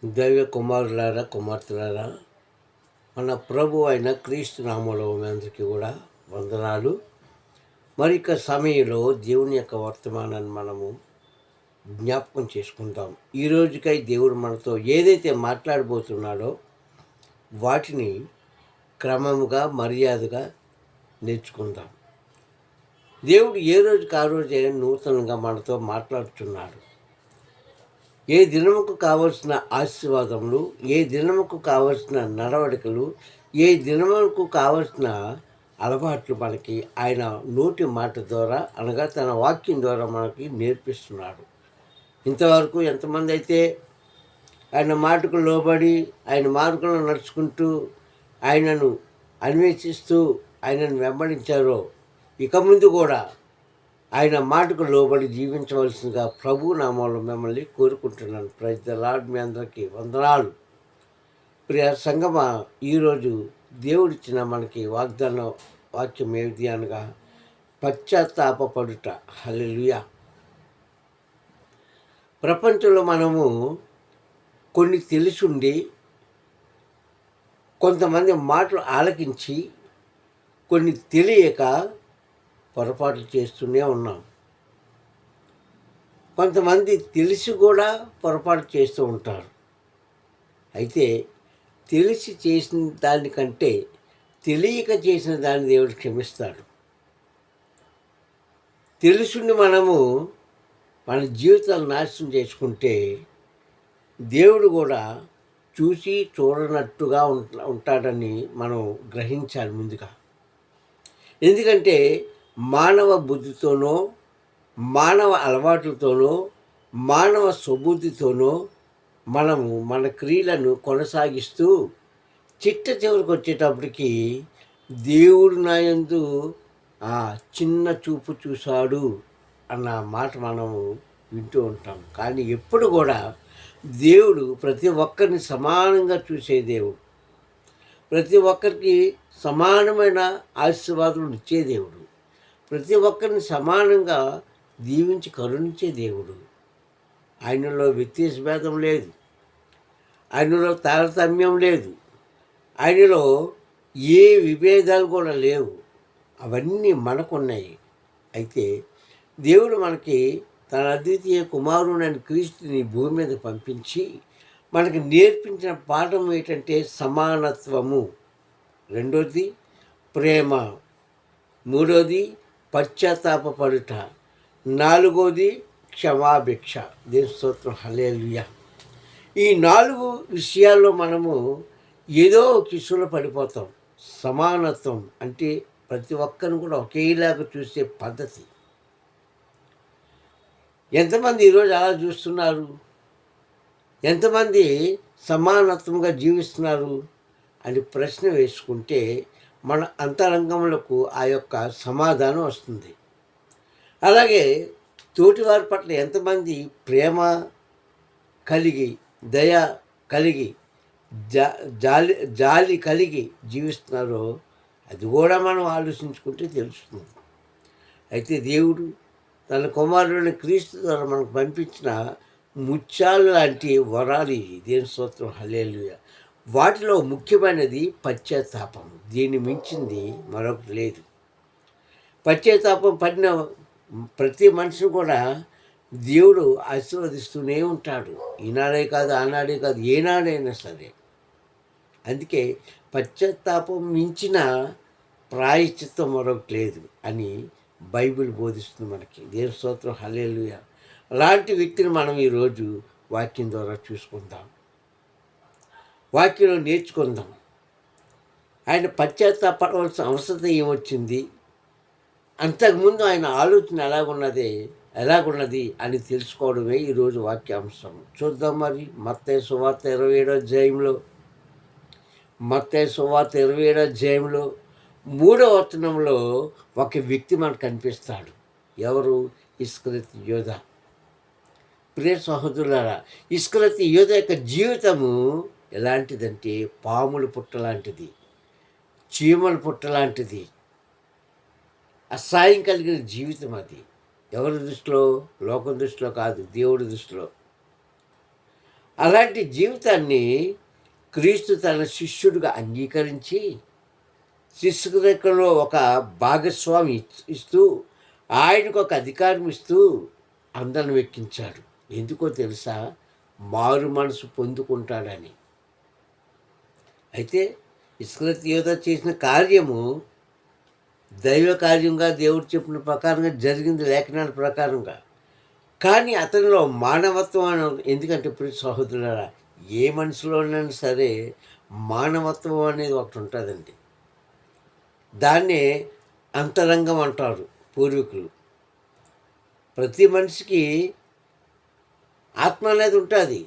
దైవ కుమారులారా కుమార్తెలారా, మన ప్రభు అయిన క్రీస్తు నామములో మీ అందరికీ కూడా వందనాలు. మరి ఇక సమయంలో దేవుని యొక్క వర్తమానాన్ని మనము జ్ఞాపకం చేసుకుంటాం. ఈ రోజుకై దేవుడు మనతో ఏదైతే మాట్లాడబోతున్నాడో వాటిని క్రమముగా మర్యాదగా నేర్చుకుందాం. దేవుడు ఏ రోజుకి ఆ రోజే నూతనంగా మనతో మాట్లాడుతున్నాడు. ఏ దినముకు కావలసిన ఆశీర్వాదములు, ఏ దినముకు కావలసిన నడవడికలు, ఏ దినముకు కావలసిన అలవాట్లు మనకి ఆయన నోటి మాట ద్వారా అనగా తన వాక్యం ద్వారా మనకి నేర్పిస్తున్నాడు. ఇంతవరకు ఎంతమంది అయితే ఆయన మాటకు లోబడి ఆయన మార్గంలో నడుచుకుంటూ ఆయనను అన్వేషిస్తూ ఆయనను వెంబడించారో, ఇక ముందు కూడా ఆయన మాటకు లోబడి జీవించవలసిందిగా ప్రభు నామంలో మిమ్మల్ని కోరుకుంటున్నాను. Praise the lord. మీ అందరికీ వందనాలు. ప్రియ సంగమ, ఈరోజు దేవుడిచ్చిన మనకి వాక్యం ఏమిటి అనగా పశ్చాత్తాపడుట. హల్లెలూయా. ప్రపంచంలో మనము కొన్ని తెలిసుండి కొంతమంది మాటలు ఆలకించి కొన్ని తెలియక పొరపాట్లు చేస్తూనే ఉన్నాం. కొంతమంది తెలిసి కూడా పొరపాటు చేస్తూ ఉంటారు. అయితే తెలిసి చేసిన దానికంటే తెలియక చేసిన దాన్ని దేవుడు క్షమిస్తాడు. తెలుసుని మనము మన జీవితాలు నాశనం చేసుకుంటే దేవుడు కూడా చూసి చూడనట్టుగా ఉంటాడని మనం గ్రహించాలి ముందుగా. ఎందుకంటే మానవ బుద్ధితోనో, మానవ అలవాట్లతోనో, మానవ స్వబుద్ధితోనో మనము మన క్రియలను కొనసాగిస్తూ చివరికి వచ్చేటప్పటికి దేవుడు నా యందు చిన్న చూపు చూశాడు అన్న మాట మనము వింటూ ఉంటాం. కానీ ఎప్పుడు కూడా దేవుడు ప్రతి ఒక్కరిని సమానంగా చూసే దేవుడు, ప్రతి ఒక్కరికి సమానమైన ఆశీర్వాదాలు ఇచ్చే దేవుడు, ప్రతి ఒక్కరిని సమానంగా దీవించి కరుణించే దేవుడు. ఆయనలో వ్యత్యాసభేదం లేదు, ఆయనలో తారతమ్యం లేదు, ఆయనలో ఏ విభేదాలు కూడా లేవు. అవన్నీ మనకున్నాయి. అయితే దేవుడు మనకి తన అద్వితీయ కుమారుడైన క్రీస్తుని భూమి మీద పంపించి మనకి నేర్పించిన పాఠం ఏంటంటే సమానత్వము, రెండోది ప్రేమ, మూడోది పశ్చాత్తాపడుట, నాలుగోది క్షమాభిక్ష. దేవుని స్తోత్రం. హల్లెలూయా. ఈ 4 విషయాల్లో మనము ఏదో కిసులో పడిపోతాం. సమానత్వం అంటే ప్రతి ఒక్కరిని కూడా ఒకేలాగా చూసే పద్ధతి. ఎంతమంది ఈరోజు అలా చూస్తున్నారు? ఎంతమంది సమానత్వంగా జీవిస్తున్నారు అని ప్రశ్న వేసుకుంటే మన అంతరంగములకు ఆ యొక్క సమాధానం వస్తుంది. అలాగే తోటివారి పట్ల ఎంతమంది ప్రేమ కలిగి, దయ కలిగి, జాలి కలిగి జీవిస్తున్నారో అది కూడా మనం ఆలోచించుకుంటే తెలుస్తుంది. అయితే దేవుడు తన కుమారుడిని క్రీస్తు ద్వారా మనకు పంపించిన ముత్యాలు లాంటి వరాలు ఇవి. దేవుని స్తోత్రం. హల్లెలూయా. వాటిలో ముఖ్యమైనది పశ్చాత్తాపం. దీన్ని మించింది మరొకటి లేదు. పశ్చాత్తాపం పడిన ప్రతి మనిషిని కూడా దేవుడు ఆశీర్వదిస్తూనే ఉంటాడు. ఈనాడే కాదు, ఆనాడే కాదు, ఏనాడైనా సరే. అందుకే పశ్చాత్తాపం మించిన ప్రాయశ్చిత్తం మరొకటి లేదు అని బైబిల్ బోధిస్తుంది మనకి. దేవుని స్తోత్రం. హల్లెలూయా. అలాంటి వ్యక్తిని మనం ఈరోజు వాక్యం ద్వారా చూసుకుందాం, వాక్యంలో నేర్చుకుందాం. ఆయన పశ్చాత్తాపడవలసిన అవసరం ఏమొచ్చింది, అంతకుముందు ఆయన ఆలోచన ఎలాగున్నది అని తెలుసుకోవడమే ఈరోజు వాక్యాంశం. చూద్దాం మరి. మత్తయి సువార్త 27వ అధ్యాయంలో, మత్తయి సువార్త 27వ అధ్యాయంలో 3వ వచనంలో ఒక వ్యక్తి మనకు కనిపిస్తాడు. ఎవరు? ఇస్కరియోతు యోధ. ప్రియ సహోదరులారా, ఇస్కరియోతు యోధ యొక్క జీవితము ఎలాంటిదంటే పాముల పుట్ట లాంటిది, చీమల పుట్ట లాంటిది, అసహాయం కలిగిన జీవితం అది. ఎవరి దృష్టిలో? లోకం దృష్టిలో కాదు, దేవుడి దృష్టిలో. అలాంటి జీవితాన్ని క్రీస్తు తన శిష్యుడిగా అంగీకరించి శిష్యుడిలో ఒక భాగస్వామి ఇస్తూ ఆయనకు ఒక అధికారం ఇస్తూ అందరిని వెక్కించాడు. ఎందుకో తెలుసా? మారు మనసు పొందుకుంటాడని. అయితే ఇస్కరియోతు యోధా చేసిన కార్యము దైవ కార్యంగా దేవుడు చెప్పిన ప్రకారంగా జరిగింది, లేఖనాల ప్రకారంగా. కానీ అతనిలో మానవత్వం అని ఎందుకంటే ప్రియ సహోదరులారా, ఏ మనిషిలోనైనా సరే మానవత్వం అనేది ఒకటి ఉంటుందండి. దాన్నే అంతరంగం అంటారు పూర్వీకులు. ప్రతి మనిషికి ఆత్మ అనేది ఉంటుంది.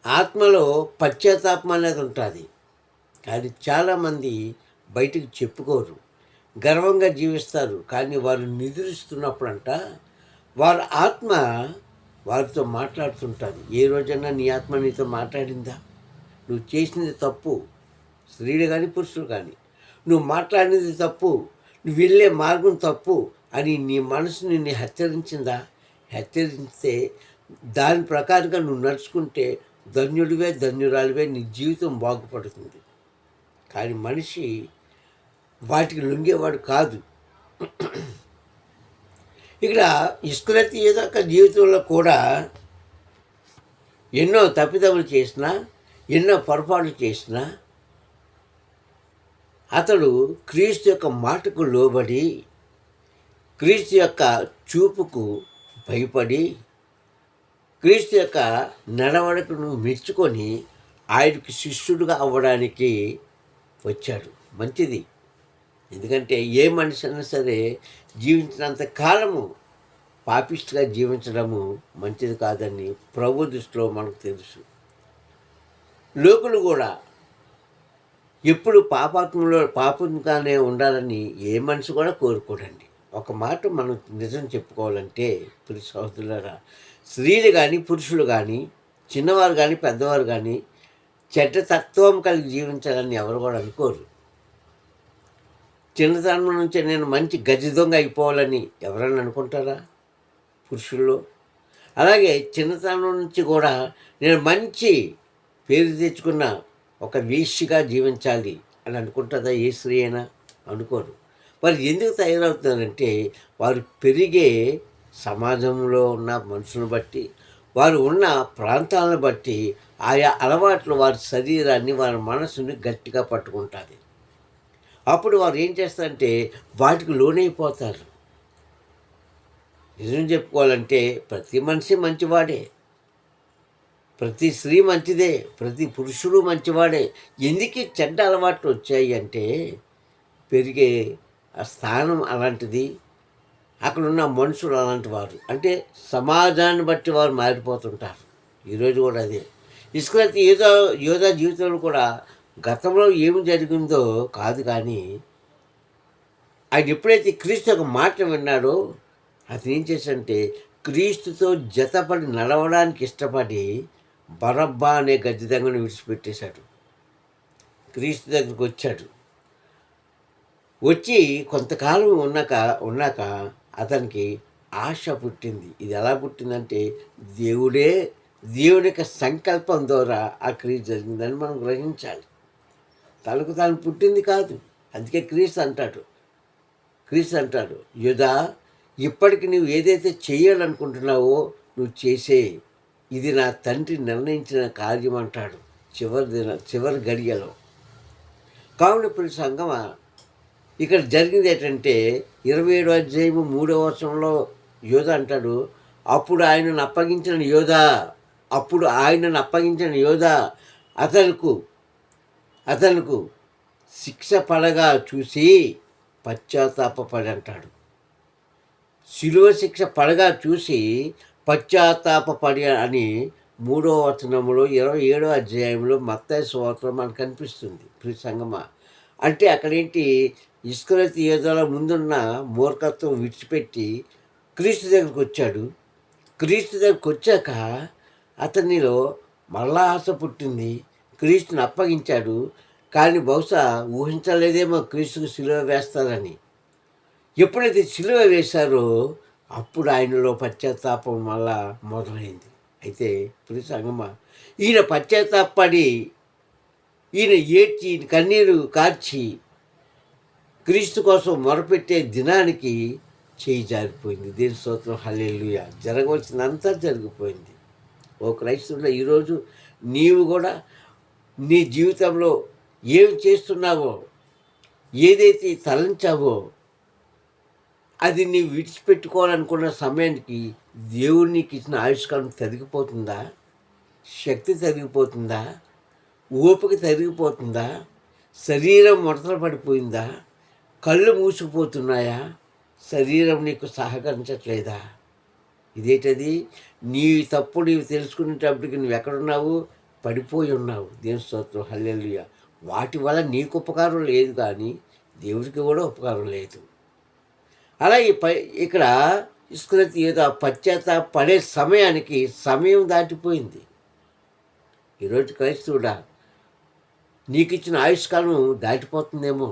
ఆత్మలో పశ్చాత్తాపం అనేది ఉంటుంది. కానీ చాలామంది బయటికి చెప్పుకోరు, గర్వంగా జీవిస్తారు. కానీ వారు నిద్రిస్తున్నప్పుడంట వారి ఆత్మ వారితో మాట్లాడుతుంటుంది. ఏ రోజైనా నీ ఆత్మ నీతో మాట్లాడిందా? నువ్వు చేసినది తప్పు, స్త్రీలు కానీ పురుషులు కానీ, నువ్వు మాట్లాడినది తప్పు, నువ్వు వెళ్ళే మార్గం తప్పు అని నీ మనసు నిన్ను హెచ్చరించిందా? హెచ్చరిస్తే దాని ప్రకారంగా నువ్వు నడుచుకుంటే ధన్యుడివే, ధన్యురాలివే, నీ జీవితం బాగుపడుతుంది. కానీ మనిషి వాటికి లొంగేవాడు కాదు. ఇక్కడ ఇస్కరియోతు యోధా జీవితంలో కూడా ఎన్నో తప్పిదములు చేసినా, ఎన్నో పొరపాట్లు చేసినా అతడు క్రీస్తు యొక్క మాటకు లోబడి, క్రీస్తు యొక్క చూపుకు భయపడి, క్రీస్తు యొక్క నడవడికను మెచ్చుకొని ఆయనకు శిష్యుడుగా అవ్వడానికి వచ్చాడు. మంచిది. ఎందుకంటే ఏ మనిషి అయినా సరే జీవించినంత కాలము పాపిష్టిగా జీవించడము మంచిది కాదని ప్రభు దృష్టిలో మనకు తెలుసు. లోకులు కూడా ఎప్పుడు పాపంగానే ఉండాలని ఏ మనిషి కూడా కోరుకోడండి. ఒక మాట మనం నిజం చెప్పుకోవాలంటే ప్రియ సహోదరులారా, స్త్రీలు కానీ పురుషులు కానీ, చిన్నవారు కానీ పెద్దవారు కానీ చెడ్డ తత్వం కలిగి జీవించాలని ఎవరు కూడా అనుకోరు. చిన్నతనం నుంచే నేను మంచి గజ దొంగ అయిపోవాలని ఎవరైనా అనుకుంటారా పురుషుల్లో? అలాగే చిన్నతనం నుంచి కూడా నేను మంచి పేరు తెచ్చుకున్న ఒక వేశ్యగా జీవించాలి అని అనుకుంటుందా ఏ స్త్రీ అయినా? అనుకోరు. వారు ఎందుకు తయారవుతున్నారంటే వారు పెరిగే సమాజంలో ఉన్న మనుషులను బట్టి, వారు ఉన్న ప్రాంతాలను బట్టి ఆయా అలవాట్లు వారి శరీరాన్ని, వారి మనసుని గట్టిగా పట్టుకుంటుంది. అప్పుడు వారు ఏం చేస్తారంటే వాటికి లోనైపోతారు. నిజం చెప్పుకోవాలంటే ప్రతి మనిషి మంచివాడే, ప్రతి స్త్రీ మంచిదే, ప్రతి పురుషుడు మంచివాడే. ఎందుకు చెడ్డ అలవాట్లు వచ్చాయి అంటే పెరిగే ఆ స్థానం అలాంటిది, అక్కడున్న మనుషులు అలాంటి వారు. అంటే సమాజాన్ని బట్టి వారు మారిపోతుంటారు. ఈరోజు కూడా అదే. ఇస్కరియోతు యోధా జీవితంలో కూడా గతంలో ఏమి జరిగిందో కాదు, కానీ ఆయన ఎప్పుడైతే క్రీస్తు ఒక మాట విన్నాడో అతను ఏం చేశాడంటే క్రీస్తుతో జతపడి నడవడానికి ఇష్టపడి బరబ్బా అనే గద్దెదంగను విడిచిపెట్టేశాడు. క్రీస్తు దగ్గరికి వచ్చాడు. వచ్చి కొంతకాలం ఉన్నాక అతనికి ఆశ పుట్టింది. ఇది ఎలా పుట్టిందంటే దేవుని యొక్క సంకల్పం ద్వారా ఆ క్రీస్తు జరిగిందని మనం గ్రహించాలి. తనకు తాను పుట్టింది కాదు. అందుకే క్రీస్తు అంటాడు, యోధా, ఇప్పటికి నువ్వు ఏదైతే చేయాలనుకుంటున్నావో నువ్వు చేసే, ఇది నా తండ్రి నిర్ణయించిన కార్యం అంటాడు చివరి గడియలో. కావున ఇప్పుడు సంగమా ఇక్కడ జరిగింది ఏంటంటే 27వ అధ్యాయము 3వ వచనంలో యోధా అంటాడు, అప్పుడు ఆయనను అప్పగించిన యోధా అతనుకు శిక్ష పడగా చూసి పశ్చాత్తాపపడి అంటాడు. శిలువ శిక్ష పడగా చూసి పశ్చాత్తాపపడి అని 3వ వచనంలో 27వ అధ్యాయంలో మత్తయి సువార్తలో మనకు కనిపిస్తుంది. ప్రియ సంగమా, అంటే అక్కడేంటి, ఇస్కరియోతు యోధాల ముందున్న మూర్ఖత్వం విడిచిపెట్టి క్రీస్తు దగ్గరికి వచ్చాడు. క్రీస్తు దగ్గరికి వచ్చాక అతనిలో మళ్ళా ఆశ పుట్టింది. క్రీస్తుని అప్పగించాడు. కానీ బహుశా ఊహించలేదేమో క్రీస్తుకు సిలువ వేస్తారని. ఎప్పుడైతే సిలువ వేశారో అప్పుడు ఆయనలో పశ్చాత్తాపం మళ్ళా మొదలైంది. అయితే ప్రియ సంగమా, ఈయన పశ్చాత్తాపడి, ఈయన ఏడ్చి, ఈయన కన్నీరు కార్చి క్రీస్తు కోసం మొరపెట్టే దినానికి చేయి జారిపోయింది. దేవుని స్తోత్రం, హల్లెలూయా. జరగవలసినంతా జరిగిపోయింది. ఓ క్రైస్తవుడా, ఈరోజు నీవు కూడా నీ జీవితంలో ఏం చేస్తున్నావో, ఏదైతే తలంచావో, అది నీవు విడిచిపెట్టుకోవాలనుకున్న సమయానికి దేవుడు నీకు ఇచ్చిన ఆయుష్కాలం తరిగిపోతుందా? శక్తి తరిగిపోతుందా? ఓపిక తరిగిపోతుందా? శరీరం ముడతలు పడిపోయిందా? కళ్ళు మూసుకుపోతున్నాయా? శరీరం నీకు సహకరించట్లేదా? ఇదేంటది? నీ తప్పు నీవు తెలుసుకునేటప్పటికి నువ్వు ఎక్కడున్నావు? పడిపోయి ఉన్నావు. దేవుని స్తోత్రం, హల్లెలూయా. వాటి వల్ల నీకు ఉపకారం లేదు, కానీ దేవుడికి కూడా ఉపకారం లేదు. అలా ఇక్కడ ఇస్కరియోతు ఏదో పశ్చాత్తాపడే సమయానికి సమయం దాటిపోయింది. ఈరోజు క్రైస్తవుడా, నీకు ఇచ్చిన ఆయుష్కాలం దాటిపోతుందేమో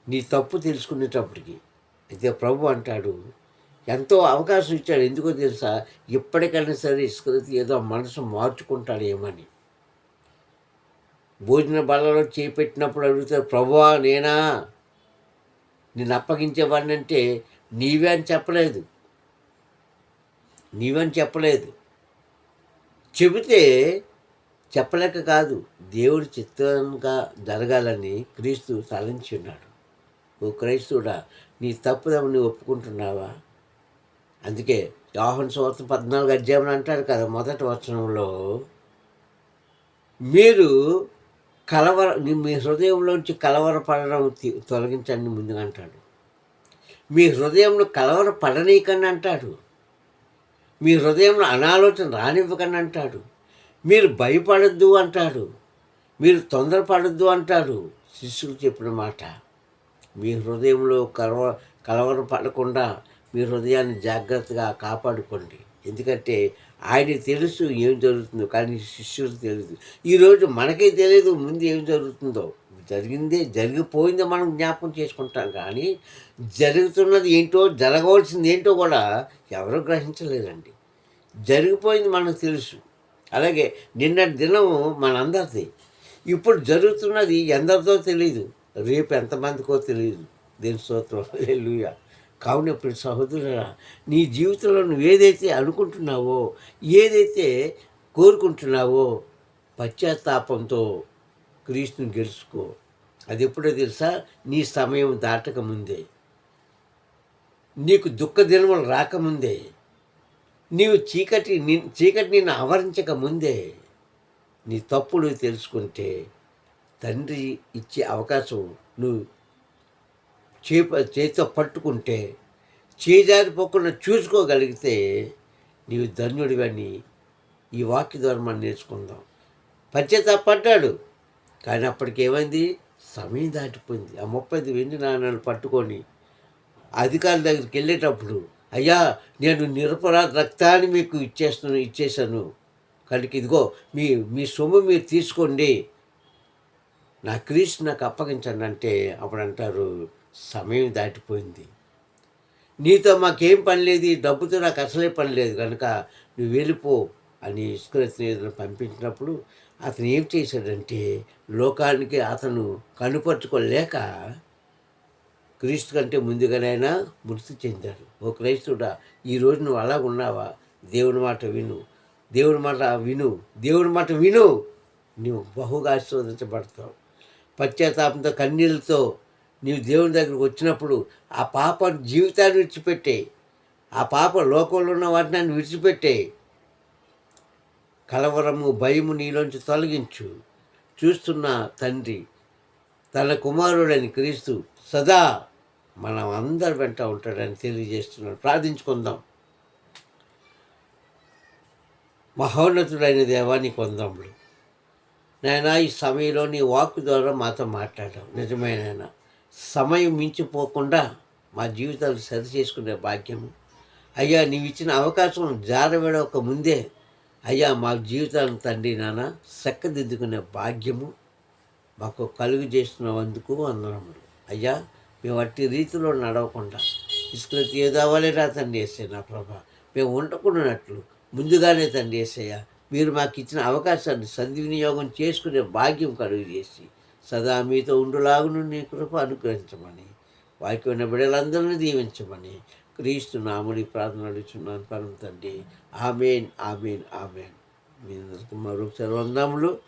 నీ తప్పు తెలుసుకునేటప్పటికి. అయితే ప్రభు అంటాడు, ఎంతో అవకాశం ఇచ్చాడు. ఎందుకో తెలుసా? ఇప్పటికైనా సరే ఇస్కరియోతు ఏదో మనసు మార్చుకుంటాడేమని. భోజన బల్లలో చేపెట్టినప్పుడు అడుగుతాడు, ప్రభువా నేనా, నేను అప్పగించేవాడిని అంటే నీవే అని చెప్పలేదు. చెబితే చెప్పలేక కాదు, దేవుడి చిత్తంగా జరగాలని క్రీస్తు తలంచి ఉన్నాడు. ఓ క్రైస్తవుడా, నీ తప్పుదమ్మ నువ్వు ఒప్పుకుంటున్నావా? అందుకే యోహాను సువార్త 14 అధ్యాయం అంటాడు కదా, మొదటి వచనంలో, మీరు మీ హృదయంలోంచి కలవరపడడం తొలగించండి ముందుగా అంటాడు. మీ హృదయంలో కలవరపడనీయకండి అంటాడు. మీ హృదయంలో అనాలోచన రానివ్వకండి అంటాడు. మీరు భయపడద్దు అంటాడు. మీరు తొందరపడద్దు అంటాడు. శిష్యులు చెప్పిన మాట. మీ హృదయంలో కలవరపడకుండా మీ హృదయాన్ని జాగ్రత్తగా కాపాడుకోండి. ఎందుకంటే ఆయనకి తెలుసు ఏం జరుగుతుందో, కానీ శిష్యులకు తెలియదు. ఈరోజు మనకే తెలియదు ముందు ఏం జరుగుతుందో. జరిగిపోయిందో మనం జ్ఞాపకం చేసుకుంటాం, కానీ జరుగుతున్నది ఏంటో, జరగవలసింది ఏంటో కూడా ఎవరూ గ్రహించలేదండి. జరిగిపోయింది మనకు తెలుసు. అలాగే నిన్నటి దినం మనందరిది. ఇప్పుడు జరుగుతున్నది ఎందరితో తెలియదు, రేపు ఎంతమందికో తెలియదు. దేవుని స్తోత్రం, హల్లెలూయా. కావున ఇప్పుడు సహోదరుడా, నీ జీవితంలో నువ్వు ఏదైతే అనుకుంటున్నావో, ఏదైతే కోరుకుంటున్నావో, పశ్చాత్తాపంతో క్రీస్తుని గెలుచుకో. అది ఎప్పుడో తెలుసా? నీ సమయం దాటకముందే, నీకు దుఃఖ దినములు రాకముందే, చీకటి నిన్ను ఆవరించక ముందే నీ తప్పులు తెలుసుకుంటే, తండ్రి ఇచ్చే అవకాశం నువ్వు చేతితో పట్టుకుంటే, చేజారిపోకుండా చూసుకోగలిగితే నీవు ధన్యుడివని ఈ వాక్య ద్వారా మనం నేర్చుకుందాం. పశ్చాత్తాపడ్డాడు, కానీ అప్పటికి ఏమైంది? సమయం దాటిపోయింది. ఆ 35 వెండి నాణాలు పట్టుకొని అధికారుల దగ్గరికి వెళ్ళేటప్పుడు, అయ్యా నేను నిరపరాధ రక్తాన్ని మీకు ఇచ్చేసాను కనుక ఇదిగో మీ సొమ్ము మీరు తీసుకోండి, నా క్రీస్తు నాకు అప్పగించండి అంటే, అప్పుడు అంటారు సమయం దాటిపోయింది, నీతో మాకేం పని లేదు, డబ్బుతో నాకు అసలే పని లేదు కనుక నువ్వు వెళ్ళిపో అని ఇస్కరియోతును పంపించినప్పుడు అతను ఏం చేశాడంటే, లోకానికి అతను కనుపరుచుకోలేక క్రీస్తు కంటే ముందుగానైనా మృతి చెందాడు. ఓ క్రైస్తుడా, ఈరోజు నువ్వు అలాగ ఉన్నావా? దేవుని మాట విను, దేవుని మాట విను, నువ్వు బహుగా ఆశీర్వదించబడతావు. పశ్చాత్తాపంతో కన్నీళ్ళతో నీవు దేవుని దగ్గరికి వచ్చినప్పుడు ఆ పాప జీవితాన్ని విడిచిపెట్టే, ఆ పాప లోకంలో ఉన్న వాటిని విడిచిపెట్టే, కలవరము భయము నీలోంచి తొలగించు. చూస్తున్న తండ్రి తన కుమారుడని క్రీస్తు సదా మనం అందరి వెంట ఉంటాడని తెలియజేస్తున్నాడు. ప్రార్థించుకుందాం. మహోన్నతుడైన దేవాన్ని కొందాములు నాయనా, ఈ సమయంలో నీ వాక్కు ద్వారా మాతో మాట్లాడావు. నిజమేనాయన, సమయం మించిపోకుండా మా జీవితాలు సరి చేసుకునే భాగ్యము అయ్యా, నీవు ఇచ్చిన అవకాశం జారవేడక ముందే అయ్యా మా జీవితాలను తండ్రి నాన్న చక్కదిద్దుకునే భాగ్యము మాకు కలుగు చేస్తున్నందుకు వందనములు అయ్యా. మేము అట్టి రీతిలో నడవకుండా ఇసుకలకి ఏదో అవ్వలేరా తండ్రి వేస్తే నా ప్రభా, మేము ఉండకున్నట్లు ముందుగానే తండ్రి యేసయ్య మీరు మాకు ఇచ్చిన అవకాశాన్ని సద్వినియోగం చేసుకునే భాగ్యం కలుగు చేసి సదా మీతో ఉండులాగును నీ కృప అనుగ్రహించమని వాక్యం బిడ్డలందరినీ దీవించమని క్రీస్తు నాముడి ప్రార్థన అడుగుతున్నాను పరమ తండ్రి. ఆమేన్, ఆమేన్, ఆమేన్. మీ అందరికీ మరొకసారి వందనములు.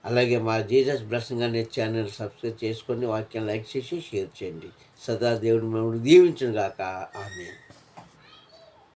అలాగే మా జీసస్ బ్లెస్సింగ్ అనే ఛానల్ సబ్స్క్రైబ్ చేసుకొని వాక్యం లైక్ చేసి షేర్ చేయండి. సదా దేవుడు మమ్మల్ని దీవించును గాక. ఆమేన్.